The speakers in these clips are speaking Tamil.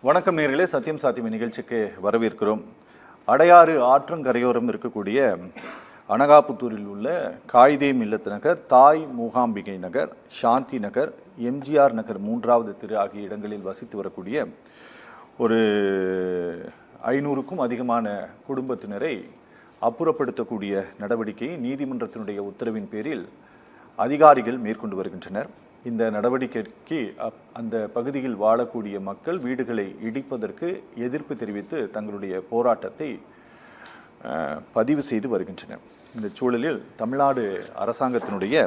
வணக்கம் நேயர்களே, சத்தியம் சாத்தியம் நிகழ்ச்சிக்கு வரவேற்கிறோம். அடையாறு ஆற்றங்கரையோரம் இருக்கக்கூடிய அனகாபுத்தூரில் உள்ள காயிதே மில்லத் நகர், தாய் மூகாம்பிகை நகர், சாந்தி நகர், எம்ஜிஆர் நகர் 3வது தெரு ஆகிய இடங்களில் வசித்து வரக்கூடிய ஒரு 500க்கும் அதிகமான குடும்பத்தினரை அப்புறப்படுத்தக்கூடிய நடவடிக்கையை நீதிமன்றத்தினுடைய உத்தரவின் பேரில் அதிகாரிகள் மேற்கொண்டு வருகின்றனர். இந்த நடவடிக்கைக்கு அந்த பகுதியில் வாழக்கூடிய மக்கள் வீடுகளை இடிப்பதற்கு எதிர்ப்பு தெரிவித்து தங்களுடைய போராட்டத்தை பதிவு செய்து வருகின்றனர். இந்த சூழலில் தமிழ்நாடு அரசாங்கத்தினுடைய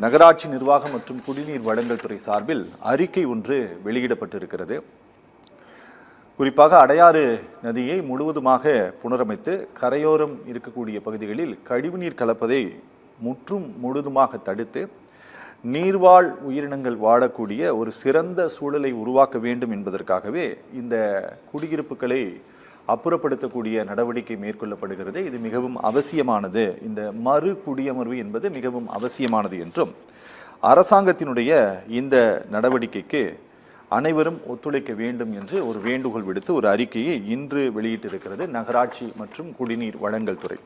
நகராட்சி நிர்வாகம் மற்றும் குடிநீர் வழங்கல் துறை சார்பில் அறிக்கை ஒன்று வெளியிடப்பட்டிருக்கிறது. குறிப்பாக அடையாறு நதியை முழுவதுமாக புனரமைத்து கரையோரம் இருக்கக்கூடிய பகுதிகளில் கழிவுநீர் கலப்பதை முழுதுமாக தடுத்து நீர்வாழ் உயிரினங்கள் வாழக்கூடிய ஒரு சிறந்த சூழலை உருவாக்க வேண்டும் என்பதற்காகவே இந்த குடியிருப்புகளை அப்புறப்படுத்தக்கூடிய நடவடிக்கை மேற்கொள்ளப்படுகிறது. இது மிகவும் அவசியமானது. இந்த மறு குடியமர்வு என்பது மிகவும் அவசியமானது என்றும் அரசாங்கத்தினுடைய இந்த நடவடிக்கைக்கு அனைவரும் ஒத்துழைக்க வேண்டும் என்று ஒரு வேண்டுகோள் விடுத்து ஒரு அறிக்கையை இன்று வெளியிட்டிருக்கிறது நகராட்சி மற்றும் குடிநீர் வழங்கல் துறை.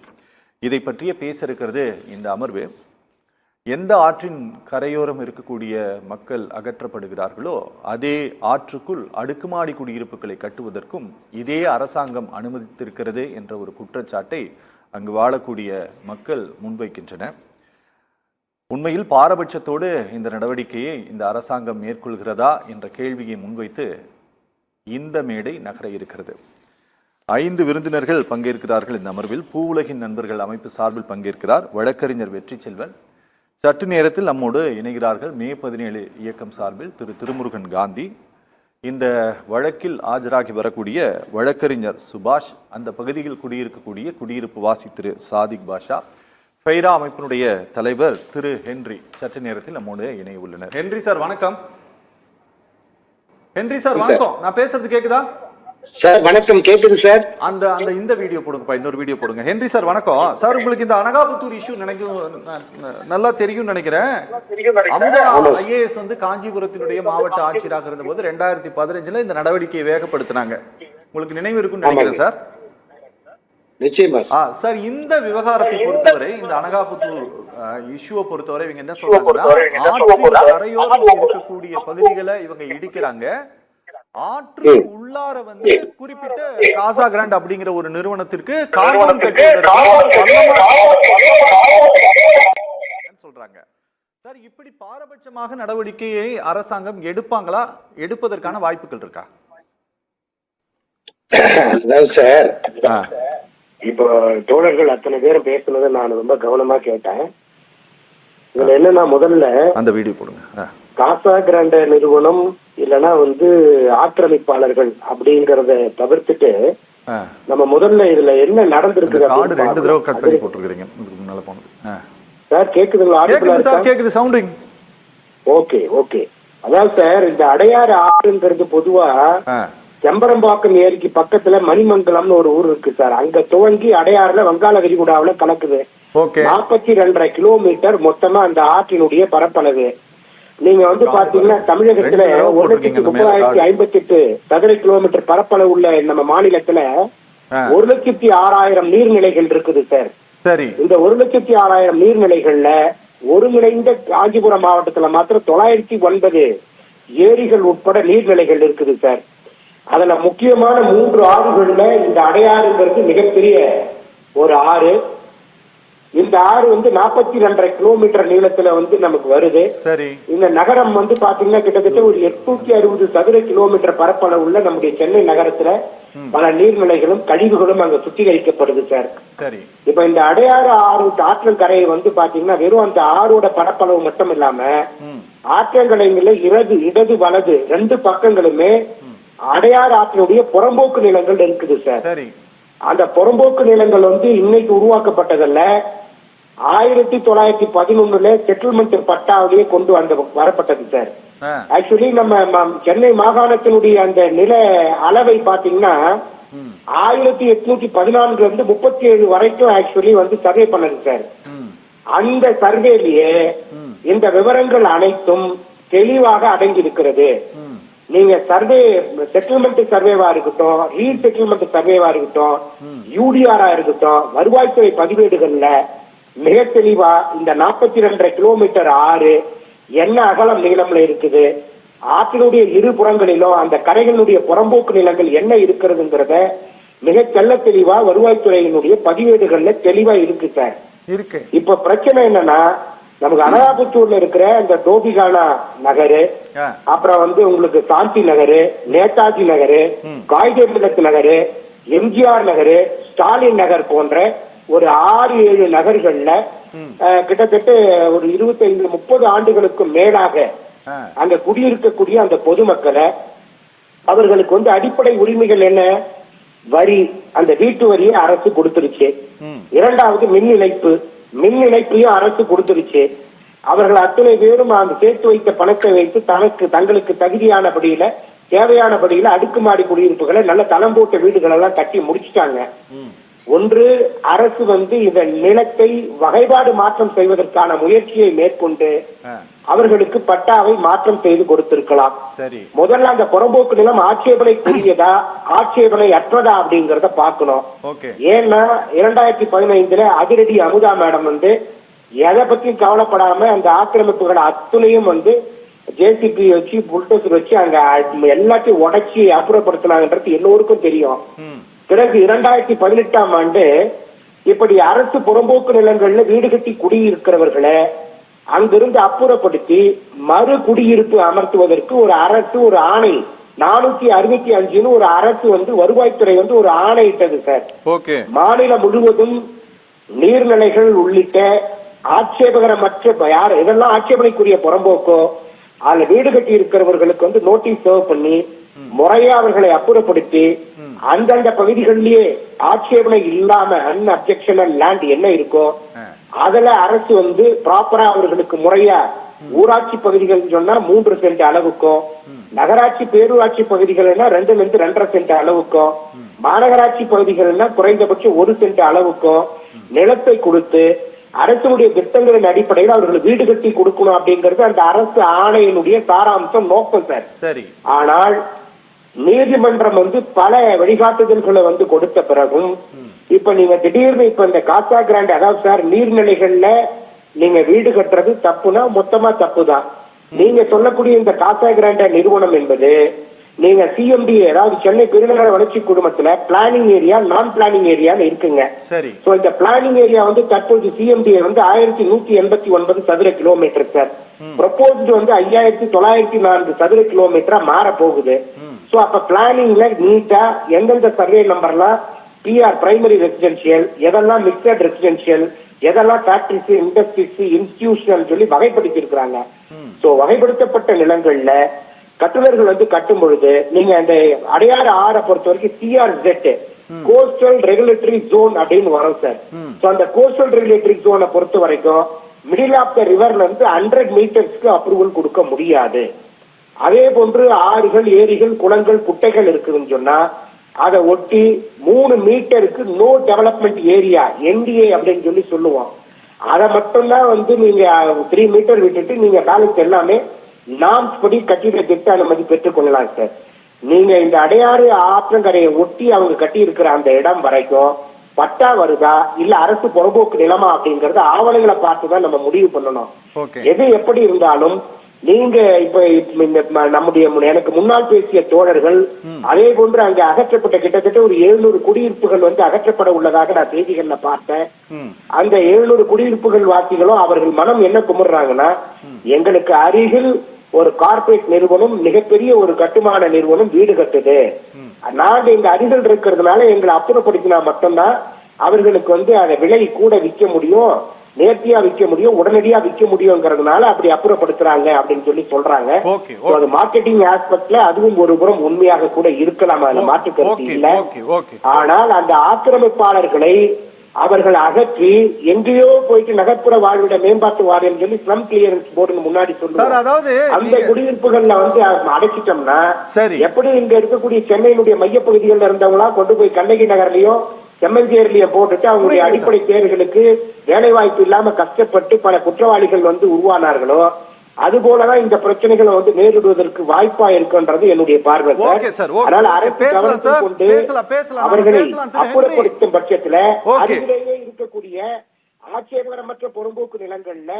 இதை பற்றிய பேச இருக்கிறது இந்த அமர்வு. எந்த ஆற்றின் கரையோரம் இருக்கக்கூடிய மக்கள் அகற்றப்படுகிறார்களோ அதே ஆற்றுக்குள் அடுக்குமாடி குடியிருப்புகளை கட்டுவதற்கும் இதே அரசாங்கம் அனுமதித்திருக்கிறது என்ற ஒரு குற்றச்சாட்டை அங்கு வாழக்கூடிய மக்கள் முன்வைக்கின்றனர். உண்மையில் பாரபட்சத்தோடு இந்த நடவடிக்கையை இந்த அரசாங்கம் மேற்கொள்கிறதா என்ற கேள்வியை முன்வைத்து இந்த மேடை நகர இருக்கிறது. 5 விருந்தினர்கள் பங்கேற்கிறார்கள் இந்த அமர்வில். பூவுலகின் நண்பர்கள் அமைப்பு சார்பில் பங்கேற்கிறார் வழக்கறிஞர் வெற்றி செல்வன். சற்று நேரத்தில் நம்மோடு இணைகிறார்கள் மே 17 இயக்கம் சார்பில் திரு திருமுருகன் காந்தி. இந்த வழக்கில் ஆஜராகி வரக்கூடிய வழக்கறிஞர் சுபாஷ், அந்த பகுதியில் குடியிருக்கக்கூடிய குடியிருப்பு வாசி திரு சாதிக் பாஷா, ஃபைரா அமைப்பினுடைய தலைவர் திரு ஹென்றி சற்று நேரத்தில் நம்மோடு இணைய உள்ளனர். ஹென்றி சார் வணக்கம். ஹென்றி சார் வணக்கம், நான் பேசுறது கேக்குதா? சார் வணக்கம், கேக்குது சார். அந்த இந்த வீடியோ போடுங்கப்பா, இன்னொரு வீடியோ போடுங்க. ஹென்றி சார் வணக்கம். சார் உங்களுக்கு இந்த அனகாபுத்தூர் இஷ்யூ நல்லா தெரியும் நினைக்கிறேன். அமுதா ஐஏஎஸ் வந்து காஞ்சிபுரத்தினுடைய மாவட்ட ஆட்சியராக இருந்த போது 2015 இந்த நடவடிக்கையை வேகப்படுத்தினாங்க. உங்களுக்கு நினைவு இருக்குன்னு நினைக்கிறேன் சார். நிச்சயமா சார். இந்த விவகாரத்தை பொறுத்தவரை, இந்த அனகாபுத்தூர் இஷ்யூவை பொறுத்தவரை இவங்க என்ன சொல்றாங்கன்னா, ஆற்றின் கரையோரம் இருக்கக்கூடிய பகுதிகளை இவங்க இடிக்கிறாங்க. ஆற்று உள்ளார வந்து குறிப்பிட்ட காசா கிராண்ட் அப்படிங்கிற ஒரு நிறுவனத்திற்கு சொல்றாங்க. சார், இப்படி பாரபட்சமாக நடவடிக்கையை அரசாங்கம் எடுப்பாங்களா? எடுப்பதற்கான வாய்ப்புகள் இருக்கா? அதாவது சார், இப்போ தோழர்கள் அத்தனை பேரும் பேசுனதை நான் ரொம்ப கவனமா கேட்டேன். இதுல என்னன்னா, முதல்ல அந்த வீடியோ போடுங்க. காசா கிராண்ட் நிறுவனம் இல்லைன்னா வந்து ஆக்கிரமிப்பாளர்கள் அப்படிங்கறத தவிர்த்துட்டு நம்ம முதல்ல இதுல என்ன நடந்திருக்கு சார். கேக்குதுங்களா? Okay okay. அதாவது சார், இந்த அடையாறு ஆறுங்கிறது பொதுவா செம்பரம்பாக்கம் ஏரிக்கு பக்கத்துல மணிமங்கலம்னு ஒரு ஊர் இருக்கு சார். அங்க துவங்கி அடையாறுல வங்காள விரிகுடாவில கலக்குது. 42.5 கிலோமீட்டர் மொத்தமா அந்த ஆற்றினுடைய பரப்பளவு. நீங்க வந்து பாத்தீங்கன்னா தமிழகத்துல 1,30,058 சதுர கிலோமீட்டர் பரப்பளவு உள்ள நம்ம மாநிலத்துல 1,06,000 நீர்நிலைகள் இருக்குது சார். சரி. இந்த 1,06,000 நீர்நிலைகள்ல ஒருங்கிணைந்த காஞ்சிபுரம் மாவட்டத்துல மாத்திரம் 909 ஏரிகள் உட்பட நீர்நிலைகள் இருக்குது சார். அதுல முக்கியமான 3 ஆறுகள்ல இந்த அடையாறுங்கிறது மிகப்பெரிய ஒரு ஆறு. இந்த ஆறு வந்து 42.5 கிலோமீட்டர் நீளத்துல வந்து நமக்கு வருது. சரி. இந்த நகரம் வந்து பாத்தீங்கன்னா கிட்டத்தட்ட ஒரு 860 சதுர கிலோமீட்டர் பரப்பளவு உள்ள நம்முடைய சென்னை நகரத்துல பல நீர்நிலைகளும் கழிவுகளும் அங்க சுத்திகரிக்கப்படுது சார். சரி. இப்ப இந்த அடையாறு ஆறு ஆற்றல் கரையை வந்து பாத்தீங்கன்னா வெறும் அந்த ஆறோட பரப்பளவு மட்டும் இல்லாம ஆற்றங்கரையில இடது வலது 2 பக்கங்களுமே அடையாறு ஆற்றினுடைய புறம்போக்கு நிலங்கள் இருக்குது சார். சரி. அந்த புறம்போக்கு நிலங்கள் வந்து இன்னைக்கு உருவாக்கப்பட்டதல்ல, 1911 செட்டில்மெண்ட் பட்டாவிலேயே கொண்டு வரப்பட்டது சார். ஆக்சுவலி நம்ம சென்னை மாகாணத்தினுடைய அந்த நில அளவை பாத்தீங்கன்னா 1814 இருந்து 37 வரைக்கும் ஆக்சுவலி வந்து சர்வே பண்ணது சார். அந்த சர்வேலயே இந்த விவரங்கள் அனைத்தும் தெளிவாக அடங்கி இருக்கிறது. நீங்க சர்வே செட்டில்மெண்ட் சர்வேவா இருக்கட்டும், ரீசெட்டில்மெண்ட் சர்வேவா இருக்கட்டும், யூடிஆரா இருக்கட்டும், வருவாய்த்துறை பதிவேடுகள்ல மிக தெளிவா இந்த 42.5 கிலோமீட்டர் ஆறு என்ன அகலம் நீளம்ல இருக்குது, ஆற்றினுடைய இரு புறங்களிலும் அந்த கரைகளுடைய புறம்போக்கு நிலங்கள் என்ன இருக்கிறதுங்கிறத மிக தெள்ள தெளிவா வருவாய்த்துறையினுடைய பதிவேடுகள்ல தெளிவா இருக்கு சார். இருக்கு. இப்ப பிரச்சனை என்னன்னா, நமக்கு அனகாபுத்தூர்ல இருக்கிற இந்த டோபிகானா நகரு, அப்புறம் உங்களுக்கு சாந்தி நகரு, நேதாஜி நகரு, காயிதே மில்லத் நகரு, எம்ஜிஆர் நகரு, ஸ்டாலின் நகர் போன்ற ஒரு 6-7 நகர்கள்ல கிட்டத்தட்ட ஒரு 25-30 ஆண்டுகளுக்கு மேலாக அங்க குடியிருக்கக்கூடிய அந்த பொதுமக்களை அவர்களுக்கு அடிப்படை உரிமைகள் என்ன, வரி, அந்த வீட்டு வரியை அரசு கொடுத்துருச்சு. இரண்டாவது மின் இணைப்பையும் அரசு கொடுத்துருச்சு. அவர்கள் அத்தனை பேரும் அந்த சேர்த்து வைத்த பணத்தை வைத்து தங்களுக்கு தகுதியானபடியில தேவையானபடியில அடுக்குமாடி குடியிருப்புகளை நல்ல தளம் போட்ட வீடுகள் எல்லாம் கட்டி முடிச்சுட்டாங்க. ஒன்று, அரசு இந்த நிலத்தை வகைப்பாடு மாற்றம் செய்வதற்கான முயற்சியை மேற்கொண்டு அவர்களுக்கு பட்டாவை மாற்றம் செய்து கொடுத்திருக்கலாம். முதல்ல அந்த புறம்போக்கு நிலம் ஆட்சேபனைக்குரியதா ஆட்சேபனை அற்றதா அப்படிங்கறத பாக்கணும். ஏன்னா 2015 அதிரடி அமுதா மேடம் எதை பத்தியும் கவலைப்படாம அந்த ஆக்கிரமிப்புகளை அத்துணையும் ஜேசிபி வச்சு புல்டோசர் வச்சு அங்க எல்லாத்தையும் உடைச்சி அப்புறப்படுத்தினாங்கன்றது எல்லோருக்கும் தெரியும். பிறகு 2018ஆம் ஆண்டு இப்படி அரசு புறம்போக்கு நிலங்கள்ல வீடு கட்டி குடியிருக்கிறவர்களை அங்கிருந்து அப்புறப்படுத்தி மறு குடியிருப்பு அமர்த்துவதற்கு ஒரு ஆணை 465 ஒரு அரசு வருவாய்த்துறை ஒரு ஆணை இட்டது சார். மாநிலம் முழுவதும் நீர்நிலைகள் உள்ளிட்ட ஆட்சேபகரமற்ற இதெல்லாம் ஆட்சேபனைக்குரிய புறம்போக்கோ அதுல வீடு கட்டி இருக்கிறவர்களுக்கு நோட்டீஸ் சர்வ் பண்ணி முறையா அவர்களை அப்புறப்படுத்தி அந்தந்த பகுதிகளிலேயே ஆட்சேபனை இல்லாம அன்அப்ஜெக்ஷனல் லேண்ட் என்ன இருக்கோ அதுல அரசு ப்ராப்பரா அவர்களுக்கு முறையா ஊராட்சி பகுதிகள் சொன்னா 3 சென்ட் அளவுக்கும், நகராட்சி பேரூராட்சி பகுதிகள் 2-2.5 சென்ட் அளவுக்கும், மாநகராட்சி பகுதிகள் குறைந்தபட்சம் 1 சென்ட் அளவுக்கும் நிலத்தை கொடுத்து அரசுடைய திட்டங்களின் அடிப்படையில் அவர்கள் வீடு கட்டி கொடுக்கணும் அப்படிங்கிறது அந்த அரசு ஆணையினுடைய சாராம்சம், நோக்கம் சார். சரி. ஆனால் நீதிமன்றம் பல வழிகாட்டுதல்களை கொடுத்த பிறகும் இப்ப நீங்க திடீர்னு இந்த காசா கிராண்ட், அதாவது சார் நீர்நிலைகள்ல நீங்க வீடு கட்டுறது தப்புனா மொத்தமா தப்புதான். நீங்க சொல்லக்கூடிய இந்த காசா கிராண்ட் நிறுவனம் என்பது நீங்க சிஎம்டிஏ, அதாவது சென்னை பெருநகர வளர்ச்சி குழுமத்துல பிளானிங் ஏரியா, நான் பிளானிங் ஏரியான்னு இருக்குங்க. சரி. இந்த பிளானிங் ஏரியா தற்போது சிஎம்டிஏ 1189 சதுர கிலோமீட்டர் சார். ப்ரொபோஸ்ட் 5904 சதுர கிலோமீட்டரா மாற போகுது. சோ அப்ப பிளானிங்ல நீட்டா எந்தெந்த சர்வே நம்பர்லாம் பிஆர் பிரைமரி ரெசிடென்சியல், எதெல்லாம் மிக்சட் ரெசிடென்சியல், எதெல்லாம் ஃபேக்டரிஸ், இண்டஸ்ட்ரீஸ், இன்ஸ்டிடியூஷன் சொல்லி வகைப்படுத்தி இருக்கிறாங்க. சோ வகைப்படுத்தப்பட்ட நிலங்கள்ல கட்டுநர்கள் கட்டும் பொழுது நீங்க அந்த அடையாறு ஆறை பொறுத்த வரைக்கும் சிஆர்ஜெட், கோஸ்டல் ரெகுலேட்டரி ஜோன் அப்படின்னு வரும் சார். சோ அந்த கோஸ்டல் ரெகுலேட்டரி ஜோனை பொறுத்த வரைக்கும் மிடில் ஆஃப் த ரிவர்ல 100 மீட்டர்ஸ்க்கு அப்ரூவல் கொடுக்க முடியாது. அதே போன்று ஆறுகள், ஏரிகள், குளங்கள், குட்டைகள் இருக்குதுன்னு சொன்னா அதை ஒட்டி 3 மீட்டருக்கு நோ டெவலப்மெண்ட் ஏரியா, என்டிஏ அப்படின்னு சொல்லி சொல்லுவோம். அதை மட்டும்தான் நீங்க 3 மீட்டர் விட்டுட்டு நீங்க பேலன்ஸ் எல்லாமே நாம்ஸ் படி கட்டிட திட்ட அனுமதி பெற்றுக் கொள்ளலாம் சார். நீங்க இந்த அடையாறு ஆற்றங்கரையை ஒட்டி அவங்க கட்டி இருக்கிற அந்த இடம் வரைக்கும் பட்டா வருதா இல்ல அரசு புறம்போக்கு நிலமா அப்படிங்கறது ஆவணங்களை பார்த்துதான் நம்ம முடிவு பண்ணணும். எது எப்படி இருந்தாலும் நீங்க இப்ப நம்முடைய எனக்கு முன்னால் பேசிய தோழர்கள் அதே போன்று அங்க அகற்றப்பட்ட கிட்டத்தட்ட ஒரு 700 குடியிருப்புகள் அகற்றப்பட உள்ளதாக நான் செய்திகள்ல பார்த்தேன். அந்த 700 குடியிருப்புகள் வாசிகளும் அவர்கள் மனம் என்ன குமுறாங்கன்னா, எங்களுக்கு அருகில் ஒரு கார்பரேட் நிறுவனம், மிகப்பெரிய ஒரு கட்டுமான நிறுவனம் வீடு கட்டுது, நாங்க எங்க அருகில் இருக்கிறதுனால எங்களை அப்புறப்படுத்தினா மட்டும்தான் அவர்களுக்கு அதை விலை கூட விற்க முடியும், நேர்த்தியா விற்க முடியும், உடனடியா விற்க முடியும்ங்கிறதுனால அப்படி அப்புறப்படுத்துறாங்க அப்படின்னு சொல்லி சொல்றாங்க. அது மார்க்கெட்டிங் ஆஸ்பெக்ட்ல அதுவும் ஒரு புறம் உண்மையாக கூட இருக்கலாம், அதுல மாற்று கருத்து இல்ல. ஆனால் அந்த ஆக்கிரமிப்பாளர்களை அவர்கள் அகற்றி எங்கேயோ போயிட்டு நகர்ப்புற வாழ்விட மேம்பாட்டு வாரியம் சொல்லி ஸ்லம் கிளியரன்ஸ் போர்டு முன்னாடி சொல்லுவாங்க. அந்த குடியிருப்புகள்ல அடைச்சிட்டோம்னா எப்படி இங்க இருக்கக்கூடிய சென்னையினுடைய மையப்பகுதிகளில் இருந்தவங்களா கொண்டு போய் கண்ணகி நகர்லயும் செம்மஞ்சேரியில போட்டுட்டு அவங்களுடைய அடிப்படை தேவைகளுக்கு வேலை வாய்ப்பு இல்லாம கஷ்டப்பட்டு பல குற்றவாளிகள் உருவானார்களோ, அது போலதான் இந்த பிரச்சனைகளை வந்து நேரிடுவதற்கு வாய்ப்பா இருக்குன்றது என்னுடைய பார்வை சார். அதனால அரசு கவனத்தில் கொண்டு அவர்களை அப்புறப்படுத்தும் பட்சத்துல அருகிலேயே இருக்கக்கூடிய ஆட்சேபகரமற்ற புறம்போக்கு நிலங்கள்ல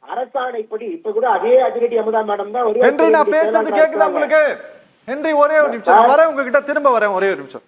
அரசாணைப்படி இப்ப கூட அதே அதிரடி அமுதா மேடம் தான் நான் பேசுறது கேக்குதா உங்களுக்கு? ஒரே ஒரு நிமிஷம் வரேன், உங்ககிட்ட திரும்ப வரேன், ஒரே ஒரு நிமிஷம்.